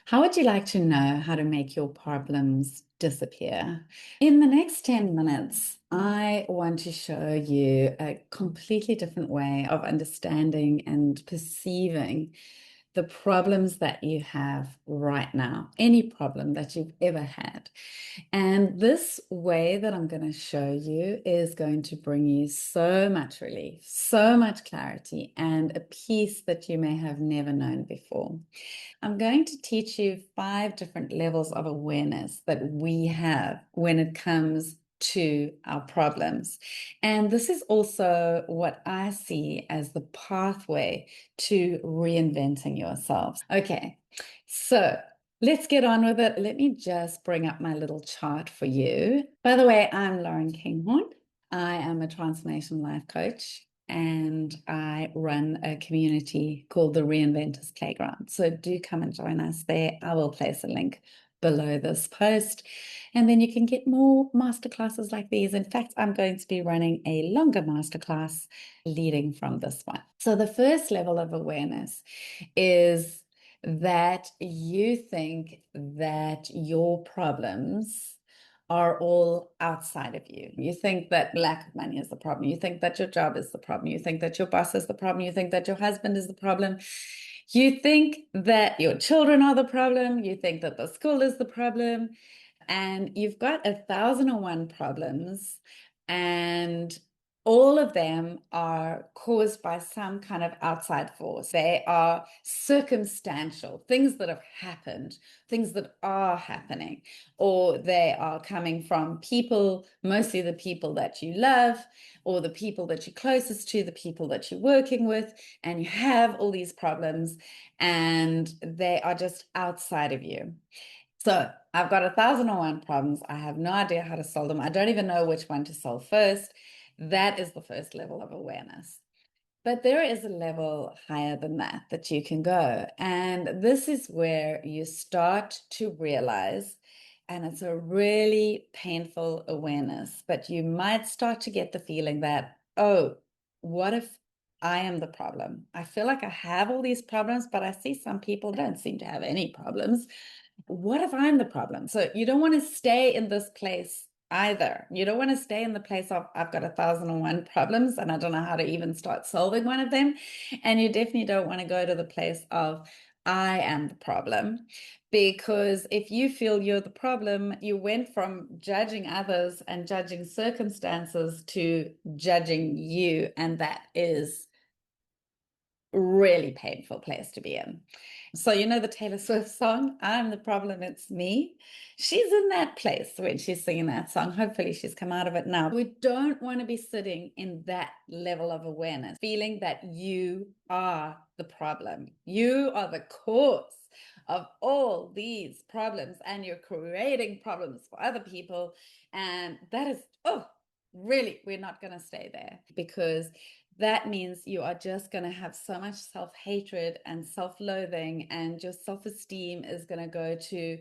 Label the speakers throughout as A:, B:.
A: How would you like to know how to make your problems disappear? In the next 10 minutes, I want to show you a completely different way of understanding and perceiving the problems that you have right now, any problem that you've ever had. And this way that I'm going to show you is going to bring you so much relief, so much clarity, and a peace that you may have never known before. I'm going to teach you 5 different levels of awareness that we have when it comes to our problems. And this is also what I see as the pathway to reinventing yourself. Okay, so let's get on with it. Let me just bring up my little chart for you. By the way, I'm Lauren Kinghorn. I am a transformation life coach and I run a community called the Reinventors Playground. So do come and join us there. I will place a link below this post. And then you can get more masterclasses like these. In fact, I'm going to be running a longer masterclass leading from this one. So the first level of awareness is that you think that your problems are all outside of you. You think that lack of money is the problem. You think that your job is the problem. You think that your boss is the problem. You think that your husband is the problem. You think that your children are the problem. You think that the school is the problem. And you've got 1,001 problems, and all of them are caused by some kind of outside force. They are circumstantial, things that have happened, things that are happening, or they are coming from people, mostly the people that you love, or the people that you're closest to, the people that you're working with, and you have all these problems, and they are just outside of you. So I've got 1,001 problems. I have no idea how to solve them. I don't even know which one to solve first. That is the first level of awareness. But there is a level higher than that that you can go. And this is where you start to realize, and it's a really painful awareness, but you might start to get the feeling that, oh, what if I am the problem? I feel like I have all these problems, but I see some people don't seem to have any problems. What if I'm the problem? So you don't want to stay in this place either. You don't want to stay in the place of, I've got 1,001 problems and I don't know how to even start solving one of them. And you definitely don't want to go to the place of, I am the problem. Because if you feel you're the problem, you went from judging others and judging circumstances to judging you. And that is really painful place to be in. So you know the Taylor Swift song, I'm the problem, it's me. She's in that place when she's singing that song. Hopefully she's come out of it now. We don't want to be sitting in that level of awareness, feeling that you are the problem. You are the cause of all these problems and you're creating problems for other people. And that is, oh, really, we're not going to stay there because that means you are just going to have so much self-hatred and self-loathing, and your self-esteem is going to go to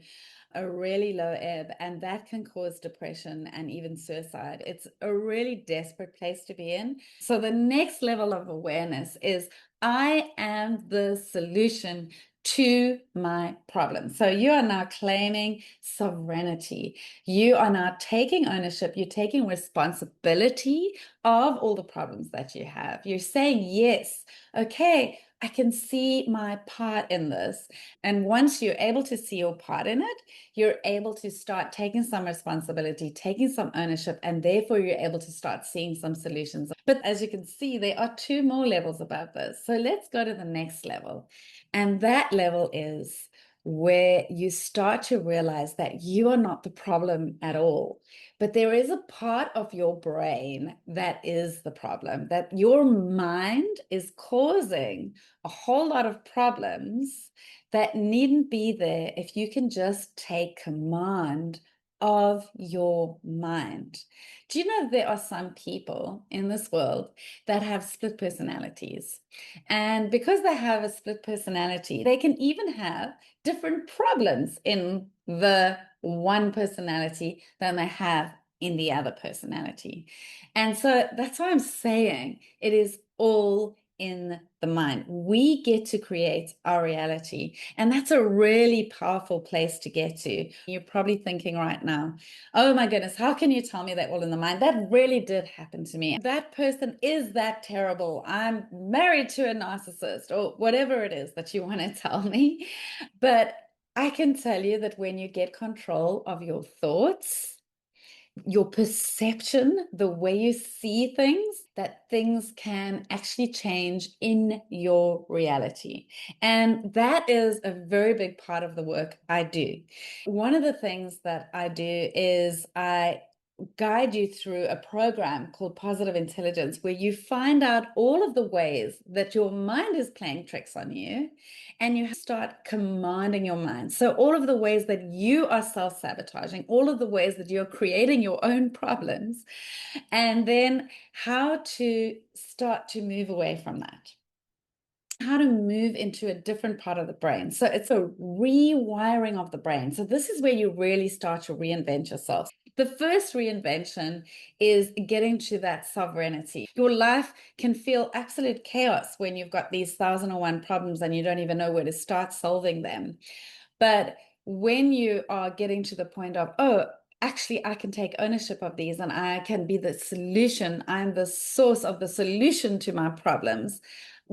A: a really low ebb, and that can cause depression and even suicide. It's a really desperate place to be in. So the next level of awareness is I am the solution to my problem. So you are now claiming sovereignty. You are now taking ownership. You're taking responsibility of all the problems that you have. You're saying, yes, okay, I can see my part in this. And once you're able to see your part in it, you're able to start taking some responsibility, taking some ownership, and therefore you're able to start seeing some solutions. But as you can see, there are 2 more levels above this. So let's go to the next level. And that level is where you start to realize that you are not the problem at all. But there is a part of your brain that is the problem, that your mind is causing a whole lot of problems that needn't be there if you can just take command of your mind. Do you know there are some people in this world that have split personalities? And because they have a split personality, they can even have different problems in the one personality than they have in the other personality. And so that's why I'm saying it is all in the mind. We get to create our reality. And that's a really powerful place to get to. You're probably thinking right now, oh my goodness, how can you tell me that all in the mind? That really did happen to me. That person is that terrible. I'm married to a narcissist, or whatever it is that you want to tell me. But I can tell you that when you get control of your thoughts, your perception, the way you see things, that things can actually change in your reality. And that is a very big part of the work I do. One of the things that I do is I guide you through a program called Positive Intelligence, where you find out all of the ways that your mind is playing tricks on you, and you start commanding your mind. So all of the ways that you are self-sabotaging, all of the ways that you're creating your own problems, and then how to start to move away from that, how to move into a different part of the brain. So it's a rewiring of the brain. So this is where you really start to reinvent yourself. The first reinvention is getting to that sovereignty. Your life can feel absolute chaos when you've got these 1,001 problems and you don't even know where to start solving them. But when you are getting to the point of, oh, actually, I can take ownership of these and I can be the solution, I'm the source of the solution to my problems,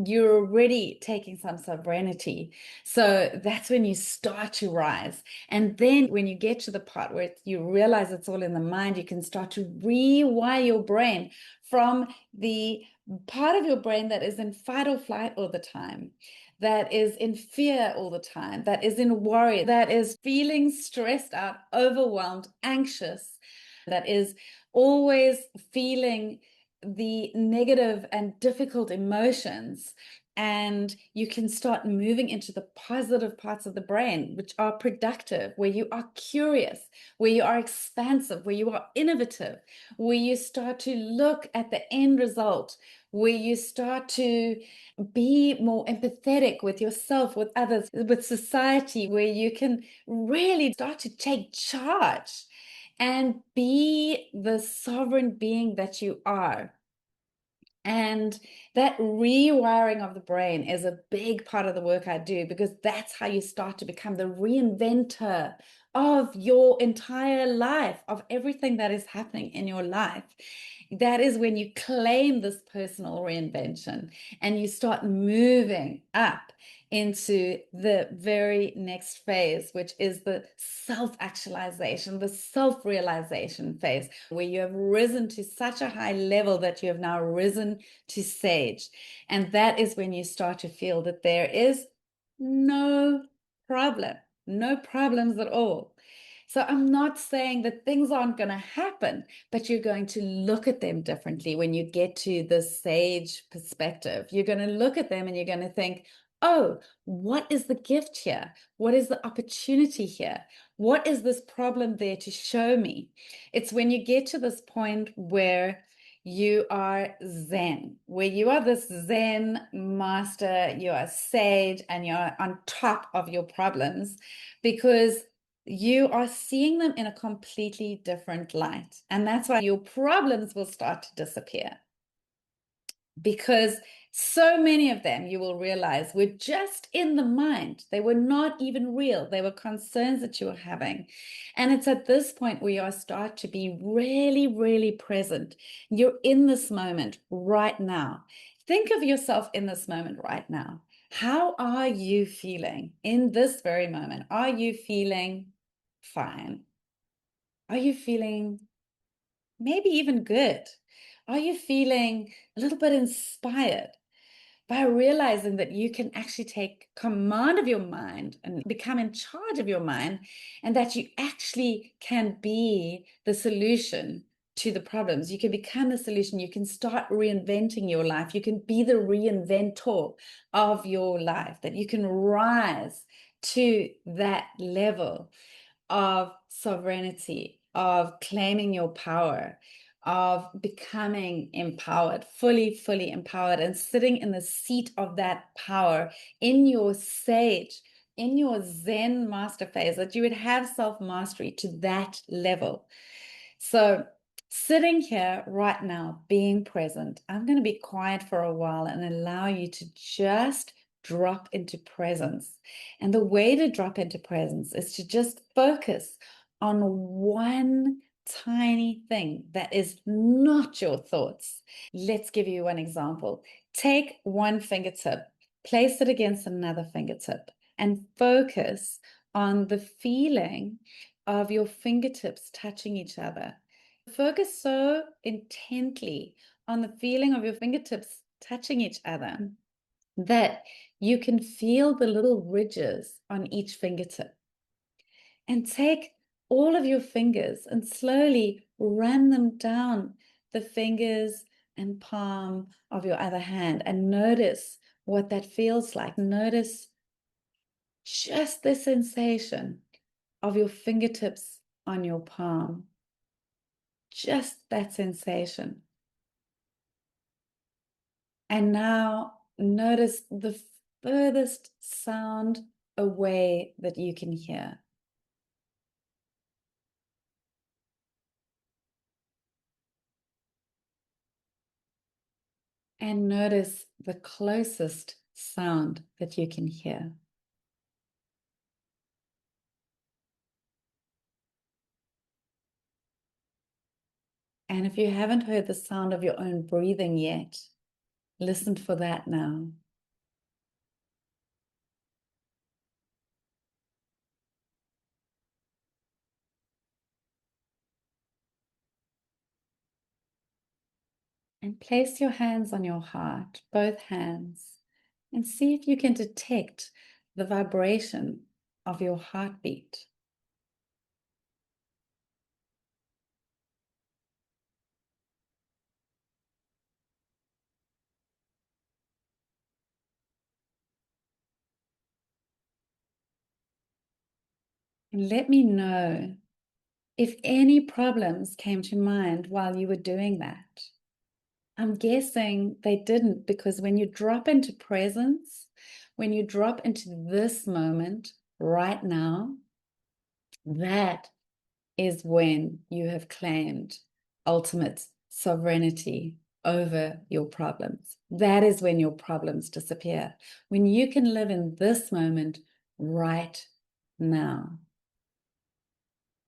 A: you're already taking some sovereignty. So that's when you start to rise. And then when you get to the part where you realize it's all in the mind, you can start to rewire your brain from the part of your brain that is in fight or flight all the time, that is in fear all the time, that is in worry, that is feeling stressed out, overwhelmed, anxious, that is always feeling the negative and difficult emotions. And you can start moving into the positive parts of the brain, which are productive, where you are curious, where you are expansive, where you are innovative, where you start to look at the end result, where you start to be more empathetic with yourself, with others, with society, where you can really start to take charge and be the sovereign being that you are. And that rewiring of the brain is a big part of the work I do, because that's how you start to become the reinventor of your entire life, of everything that is happening in your life. That is when you claim this personal reinvention and you start moving up into the very next phase, which is the self-actualization, the self-realization phase, where you have risen to such a high level that you have now risen to sage. And that is when you start to feel that there is no problem, no problems at all. So I'm not saying that things aren't going to happen, but you're going to look at them differently when you get to the sage perspective. You're going to look at them and you're going to think, oh, what is the gift here? What is the opportunity here? What is this problem there to show me? It's when you get to this point where you are Zen, where you are this Zen master, you are sage, and you're on top of your problems, because you are seeing them in a completely different light. And that's why your problems will start to disappear. Because so many of them, you will realize, were just in the mind. They were not even real. They were concerns that you were having. And it's at this point where you start to be really, really present. You're in this moment right now. Think of yourself in this moment right now. How are you feeling in this very moment? Are you feeling fine? Are you feeling maybe even good? Are you feeling a little bit inspired by realizing that you can actually take command of your mind and become in charge of your mind, and that you actually can be the solution to the problems? You can become the solution. You can start reinventing your life. You can be the reinventor of your life, that you can rise to that level of sovereignty, of claiming your power, of becoming empowered, fully empowered, and sitting in the seat of that power in your sage, in your Zen master phase, that you would have self-mastery to that level. So Sitting here right now, being present, I'm going to be quiet for a while and allow you to just drop into presence. And the way to drop into presence is to just focus on one tiny thing that is not your thoughts. Let's give you one example. Take one fingertip, place it against another fingertip, and focus on the feeling of your fingertips touching each other. Focus so intently on the feeling of your fingertips touching each other that you can feel the little ridges on each fingertip. And take all of your fingers and slowly run them down the fingers and palm of your other hand and notice what that feels like. Notice just the sensation of your fingertips on your palm. Just that sensation. And now notice the furthest sound away that you can hear. And notice the closest sound that you can hear. And if you haven't heard the sound of your own breathing yet, listen for that now. And place your hands on your heart, both hands, and see if you can detect the vibration of your heartbeat. And let me know if any problems came to mind while you were doing that. I'm guessing they didn't, because when you drop into presence, when you drop into this moment right now, that is when you have claimed ultimate sovereignty over your problems. That is when your problems disappear. When you can live in this moment right now.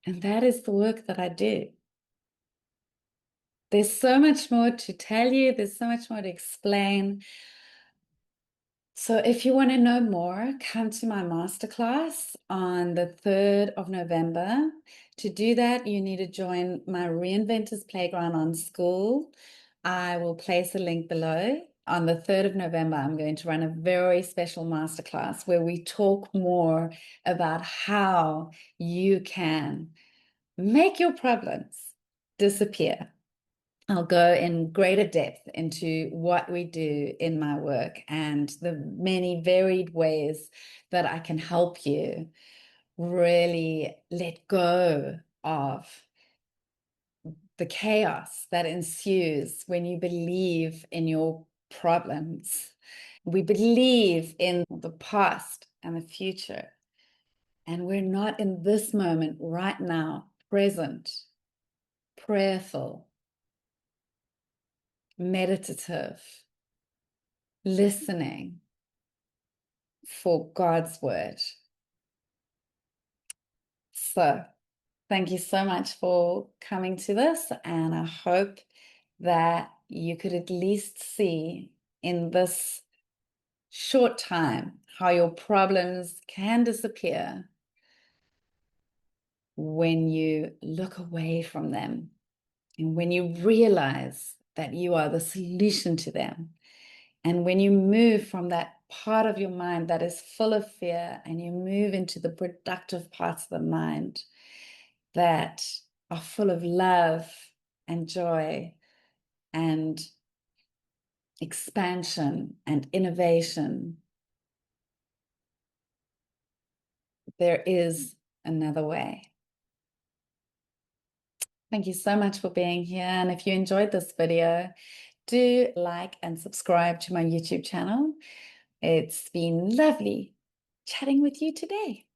A: And that is the work that I do. There's so much more to tell you. There's so much more to explain. So if you want to know more, come to my masterclass on the 3rd of November. To do that, you need to join my Reinventors Playground on School. I will place a link below. On the 3rd of November, I'm going to run a very special masterclass where we talk more about how you can make your problems disappear. I'll go in greater depth into what we do in my work and the many varied ways that I can help you really let go of the chaos that ensues when you believe in your problems. We believe in the past and the future, and we're not in this moment right now, present, prayerful, meditative, listening for God's word. So thank you so much for coming to this, and I hope that you could at least see in this short time how your problems can disappear when you look away from them and when you realize that you are the solution to them. And when you move from that part of your mind that is full of fear and you move into the productive parts of the mind that are full of love and joy and expansion and innovation, there is another way. Thank you so much for being here. And if you enjoyed this video, do like and subscribe to my YouTube channel. It's been lovely chatting with you today.